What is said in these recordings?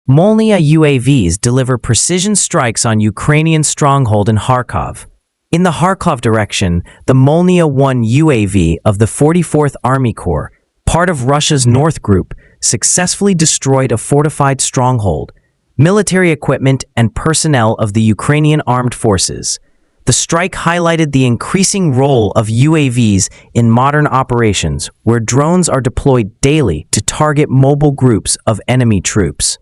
Molniya UAVs deliver precision strikes on Ukrainian stronghold in Kharkov. In the Kharkov direction, the Molniya 1 UAV of the 44th Army Corps, part of Russia's North Group, successfully destroyed a fortified stronghold, military equipment, and personnel of the Ukrainian armed forces. The strike highlighted the increasing role of UAVs in modern operations, where drones are deployed daily to target mobile groups of enemy troops.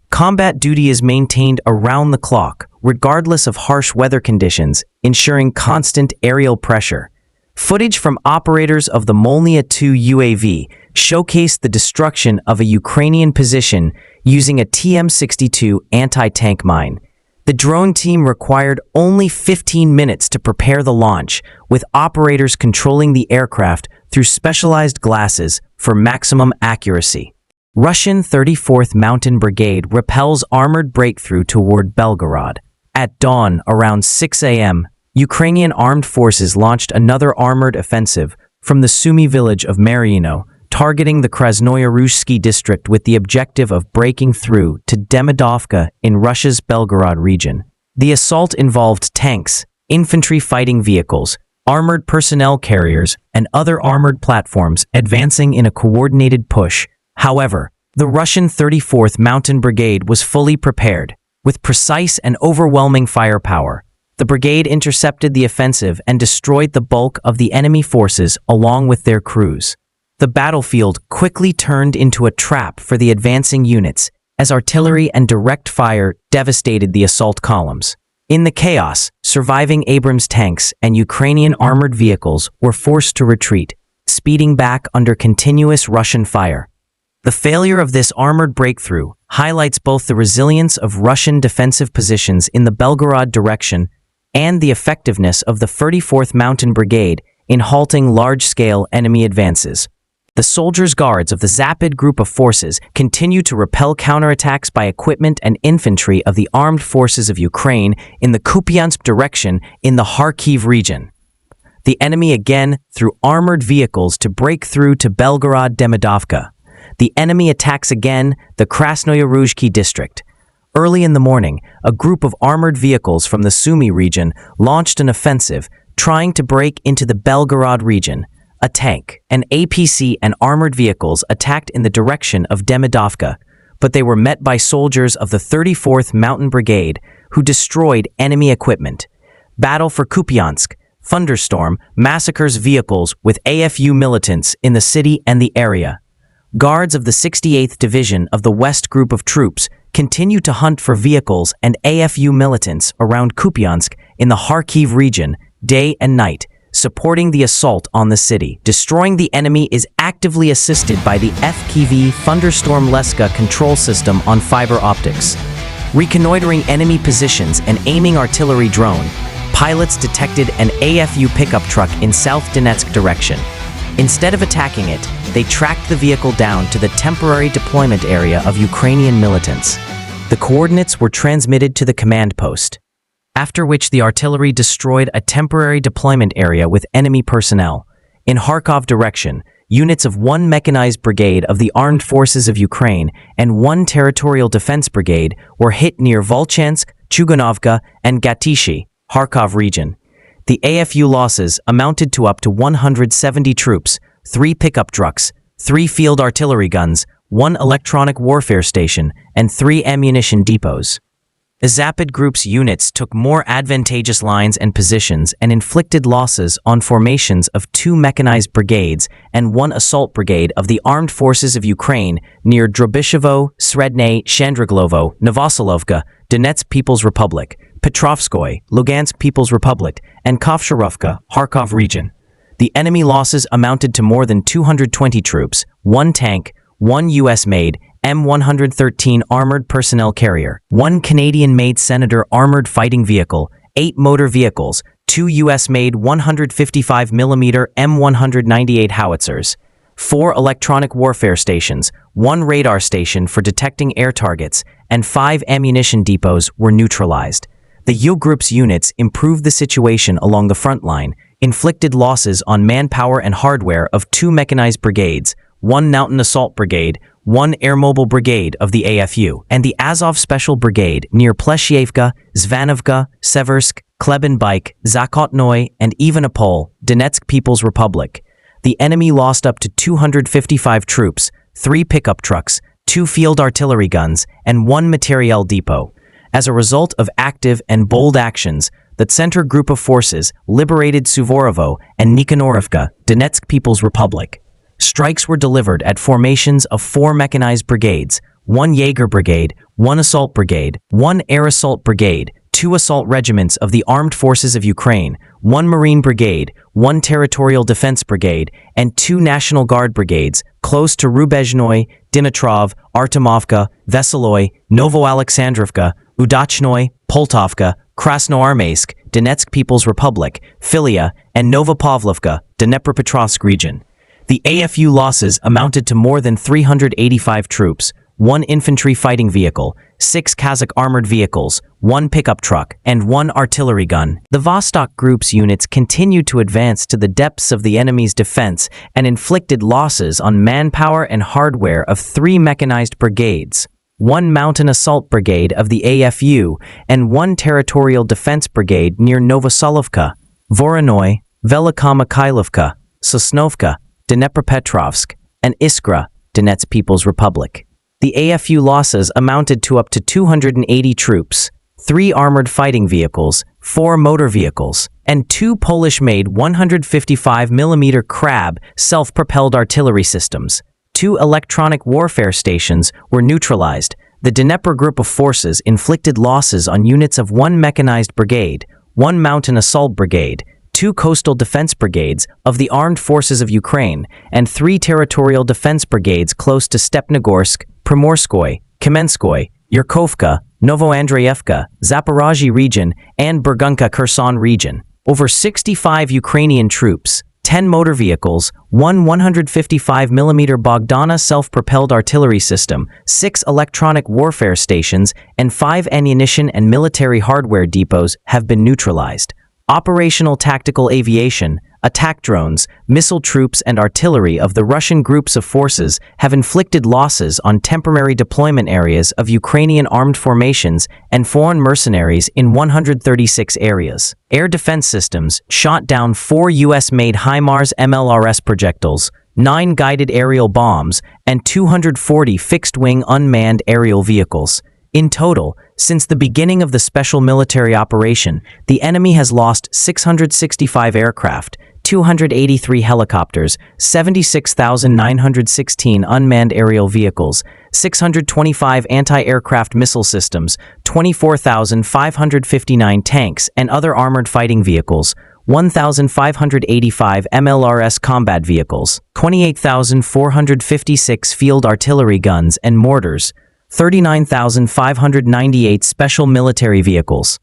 Combat duty is maintained around the clock, regardless of harsh weather conditions, ensuring constant aerial pressure. Footage from operators of the Molniya 2 UAV showcased the destruction of a Ukrainian position using a TM-62 anti-tank mine. The drone team required only 15 minutes to prepare the launch, with operators controlling the aircraft through specialized glasses for maximum accuracy. Russian 34th Mountain Brigade repels armored breakthrough toward Belgorod. At dawn, around 6 a.m., Ukrainian armed forces launched another armored offensive from the Sumy village of Mariino, targeting the Krasnoyaruzhsky district with the objective of breaking through to Demidovka in Russia's Belgorod region. The assault involved tanks, infantry fighting vehicles, armored personnel carriers, and other armored platforms advancing in a coordinated push. However, the Russian 34th Mountain Brigade was fully prepared. With precise and overwhelming firepower, the brigade intercepted the offensive and destroyed the bulk of the enemy forces along with their crews. The battlefield quickly turned into a trap for the advancing units as artillery and direct fire devastated the assault columns. In the chaos, surviving Abrams tanks and Ukrainian armored vehicles were forced to retreat, speeding back under continuous Russian fire. The failure of this armored breakthrough highlights both the resilience of Russian defensive positions in the Belgorod direction and the effectiveness of the 34th Mountain Brigade in halting large-scale enemy advances. The soldiers' guards of the Zapad group of forces continue to repel counterattacks by equipment and infantry of the armed forces of Ukraine in the Kupansk direction in the Kharkiv region. The enemy again threw armored vehicles to break through to Belgorod Demidovka. The enemy attacks again the Krasnoyaruzhsky district. Early in the morning, a group of armored vehicles from the Sumy region launched an offensive, trying to break into the Belgorod region. A tank, an APC, and armored vehicles attacked in the direction of Demidovka, but they were met by soldiers of the 34th Mountain Brigade, who destroyed enemy equipment. Battle for Kupansk. Thunderstorm massacres vehicles with AFU militants in the city and the area. Guards of the 68th Division of the West Group of Troops continue to hunt for vehicles and AFU militants around Kupansk in the Kharkiv region, day and night, supporting the assault on the city. Destroying the enemy is actively assisted by the FKV Thunderstorm Leska control system on fiber optics. Reconnoitering enemy positions and aiming artillery drone, pilots detected an AFU pickup truck in South Donetsk direction. Instead of attacking it, they tracked the vehicle down to the temporary deployment area of Ukrainian militants. The coordinates were transmitted to the command post, after which the artillery destroyed a temporary deployment area with enemy personnel. In Kharkov direction, units of 1 mechanized brigade of the Armed Forces of Ukraine and 1 territorial defense brigade were hit near Volchansk, Chuganovka, and Gatishi, Kharkov region. The AFU losses amounted to up to 170 troops, 3 pickup trucks, 3 field artillery guns, 1 electronic warfare station, and 3 ammunition depots. The Zapad Group's units took more advantageous lines and positions and inflicted losses on formations of 2 mechanized brigades and 1 assault brigade of the Armed Forces of Ukraine near Drobyshevo, Sredne, Shandriglovo, Novosilovka, Donetsk People's Republic, Petrovskoy, Lugansk People's Republic, and Kovsharovka, Kharkov region. The enemy losses amounted to more than 220 troops, 1 tank, 1 U.S.-made M113 armored personnel carrier, 1 Canadian-made Senator armored fighting vehicle, 8 motor vehicles, 2 U.S.-made 155mm M198 howitzers, 4 electronic warfare stations, 1 radar station for detecting air targets, and 5 ammunition depots were neutralized. The U Group's units improved the situation along the front line, inflicted losses on manpower and hardware of 2 mechanized brigades, 1 Mountain Assault Brigade, 1 Air Mobile Brigade of the AFU, and the Azov Special Brigade near Pleshievka, Zvanovka, Seversk, Klebenbyk, Zakotnoy, and Ivanopol, Donetsk People's Republic. The enemy lost up to 255 troops, 3 pickup trucks, 2 field artillery guns, and 1 materiel depot. As a result of active and bold actions, the Center Group of Forces liberated Suvorovo and Nikanorovka, Donetsk People's Republic. Strikes were delivered at formations of 4 mechanized brigades, 1 Jaeger Brigade, 1 Assault Brigade, 1 Air Assault Brigade, 2 assault regiments of the Armed Forces of Ukraine, 1 Marine Brigade, 1 Territorial Defense Brigade, and 2 National Guard brigades close to Rubezhnoy, Dimitrov, Artemovka, Veseloy, Novoalexandrovka, Udachnoy, Poltovka, Krasnoarmeysk, Donetsk People's Republic, Filia, and Novopavlovka, Dnepropetrovsk region. The AFU losses amounted to more than 385 troops, 1 infantry fighting vehicle, 6 Kazakh armored vehicles, 1 pickup truck, and 1 artillery gun. The Vostok Group's units continued to advance to the depths of the enemy's defense and inflicted losses on manpower and hardware of 3 mechanized brigades, 1 Mountain Assault Brigade of the AFU, and 1 Territorial Defense Brigade near Novosolovka, Voronoy, Velika Mikhailovka, Sosnovka, Dnepropetrovsk, and Iskra, Donetsk People's Republic. The AFU losses amounted to up to 280 troops, 3 armored fighting vehicles, 4 motor vehicles, and 2 Polish-made 155mm Krab self-propelled artillery systems. 2 electronic warfare stations were neutralized. The Dnepr Group of Forces inflicted losses on units of 1 mechanized brigade, 1 mountain assault brigade, 2 coastal defense brigades of the Armed Forces of Ukraine, and 3 territorial defense brigades close to Stepnogorsk, Primorskoy, Kamenskoy, Yurkovka, Novoandreevka, Zaporozhye region, and Burgunka Kherson region. Over 65 Ukrainian troops, 10 motor vehicles, 1 155mm Bogdana self-propelled artillery system, 6 electronic warfare stations, and 5 ammunition and military hardware depots have been neutralized. Operational tactical aviation, attack drones, missile troops, and artillery of the Russian groups of forces have inflicted losses on temporary deployment areas of Ukrainian armed formations and foreign mercenaries in 136 areas. Air defense systems shot down 4 U.S.-made HIMARS MLRS projectiles, 9 guided aerial bombs, and 240 fixed-wing unmanned aerial vehicles. In total, since the beginning of the special military operation, the enemy has lost 665 aircraft, 283 helicopters, 76,916 unmanned aerial vehicles, 625 anti-aircraft missile systems, 24,559 tanks and other armored fighting vehicles, 1,585 MLRS combat vehicles, 28,456 field artillery guns and mortars, 39,598 special military vehicles,